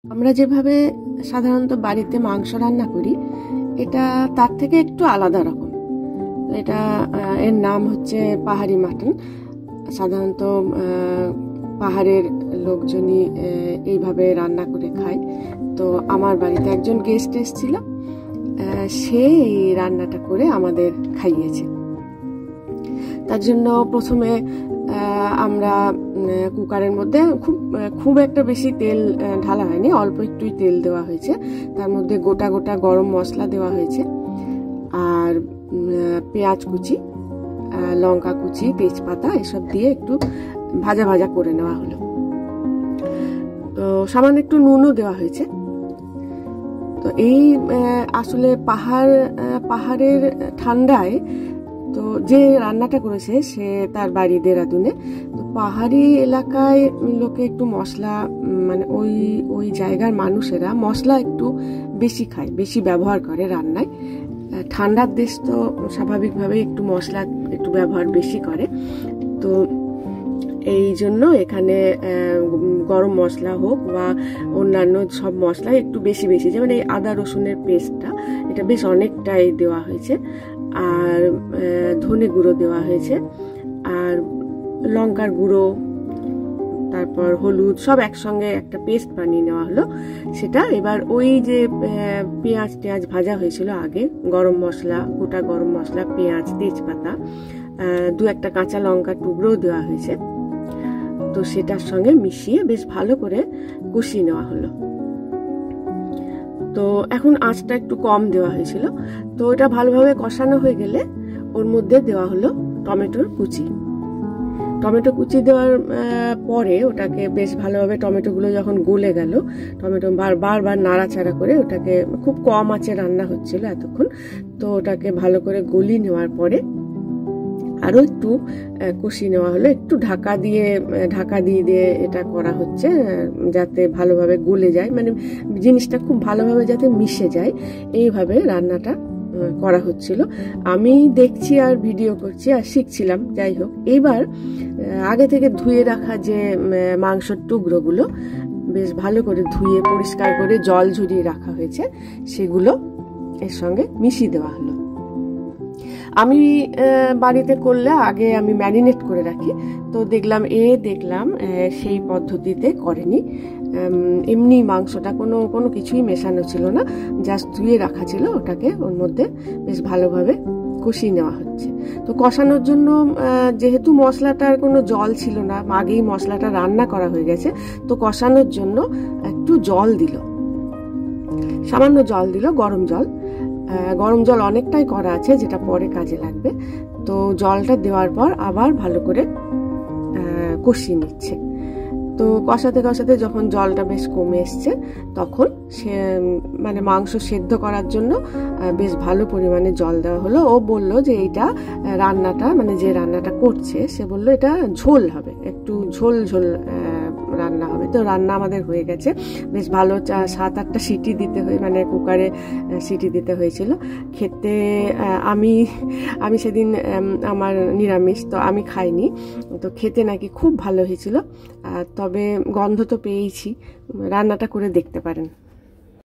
আমরা যেভাবে সাধারণত বাড়িতে মাংস রান্না করি এটা তার থেকে একটু আলাদা রকম। এটা এর নাম হচ্ছে পাহাড়ি মাটন। সাধারণত পাহাড়ের লোকজনই এইভাবে রান্না করে খায়। তো আমার বাড়িতে একজন গেস্ট এসেছিল, সে এই রান্নাটা করে আমাদের খাইয়েছে। তার জন্য প্রথমে আমরা কুকারের মধ্যে খুব একটা বেশি তেল ঢালা হয়নি, অল্প একটুই তেল দেওয়া হয়েছে। তার মধ্যে গোটা গোটা গরম মশলা দেওয়া হয়েছে, আর পেঁয়াজ কুচি, লঙ্কা কুচি, তেজপাতা এসব দিয়ে একটু ভাজা ভাজা করে নেওয়া হলো। তো সামান্য একটু নুনও দেওয়া হয়েছে। তো এই আসলে পাহাড়ের ঠান্ডায় তো যে রান্নাটা করেছে সে তার বাড়ি দেরাদুনে। তো পাহাড়ি এলাকায় লোকে একটু মশলা, মানে ওই জায়গার মানুষেরা মশলা একটু বেশি খায়, বেশি ব্যবহার করে রান্নায়। ঠান্ডার দেশ তো স্বাভাবিকভাবে একটু মশলা একটু ব্যবহার বেশি করে। তো এই জন্য এখানে গরম মশলা হোক বা অন্যান্য সব মশলা একটু বেশি বেশি, যেমন এই আদা রসুনের পেস্টটা এটা বেশ অনেকটাই দেওয়া হয়েছে, আর ধনে গুঁড়ো দেওয়া হয়েছে, আর লঙ্কার গুঁড়ো, তারপর হলুদ, সব একসঙ্গে একটা পেস্ট বানিয়ে নেওয়া হলো। সেটা এবার ওই যে পেঁয়াজ ভাজা হয়েছিল আগে, গরম মশলা, গোটা গরম মশলা, পেঁয়াজ, তেজপাতা, দু একটা কাঁচা লঙ্কার টুকরোও দেওয়া হয়েছে। তো সেটার সঙ্গে মিশিয়ে বেশ ভালো করে কষিয়ে নেওয়া হলো। তো এখন আঁচটা একটু কম দেওয়া হয়েছিল। তো এটা ভালোভাবে কষানো হয়ে গেলে ওর মধ্যে দেওয়া হলো টমেটোর কুচি। টমেটো কুচি দেওয়ার পরে ওটাকে বেশ ভালোভাবে, টমেটোগুলো যখন গলে গেল, টমেটো বারবার নাড়াচাড়া করে, ওটাকে খুব কম আঁচে রান্না হচ্ছিল এতক্ষণ। তো ওটাকে ভালো করে গলিয়ে নেওয়ার পরে আরও একটু কষিয়ে নেওয়া হলো। একটু ঢাকা দিয়ে এটা করা হচ্ছে যাতে ভালোভাবে গলে যায়, মানে জিনিসটা খুব ভালোভাবে যাতে মিশে যায়, এইভাবে রান্নাটা করা হচ্ছিল। আমি দেখছি আর ভিডিও করছি আর শিখছিলাম। যাই হোক, এইবার আগে থেকে ধুয়ে রাখা যে মাংসের টুকরোগুলো বেশ ভালো করে ধুয়ে পরিষ্কার করে জল ঝরিয়ে রাখা হয়েছে, সেগুলো এর সঙ্গে মিশিয়ে দেওয়া হলো। আমি বাড়িতে করলে আগে আমি ম্যারিনেট করে রাখি। তো দেখলাম সেই পদ্ধতিতে করেনি। এমনি মাংসটা কোনো কিছুই মেশানো ছিল না, জাস্ট ধুয়ে রাখা ছিল। ওটাকে ওর মধ্যে বেশ ভালোভাবে কষিয়ে নেওয়া হচ্ছে। তো কষানোর জন্য যেহেতু মশলাটার কোনো জল ছিল না, আগেই মশলাটা রান্না করা হয়ে গেছে, তো কষানোর জন্য একটু জল দিল, সামান্য জল দিল, গরম জল অনেকটাই করা আছে, যেটা পরে কাজে লাগবে। তো জলটা দেওয়ার পর আবার ভালো করে কষিয়ে নিচ্ছে। তো কষাতে কষাতে যখন জলটা বেশ কমে এসছে, তখন সে মানে মাংস সেদ্ধ করার জন্য বেশ ভালো পরিমাণে জল দেওয়া হলো। ও বলল যে এইটা রান্নাটা, মানে যে রান্নাটা করছে সে বলল এটা ঝোল হবে, একটু ঝোল রান্না হবে। তো রান্না আমাদের হয়ে গেছে। বেশ ভালো 7-8টা সিটি দিতে হয়, মানে কুকারে সিটি দিতে হয়েছিল। খেতে আমি সেদিন আমার নিরামিষ, তো আমি খাইনি। তো খেতে নাকি খুব ভালো হয়েছিল। তবে গন্ধ তো পেয়েইছি, রান্নাটা করে দেখতে পারেন।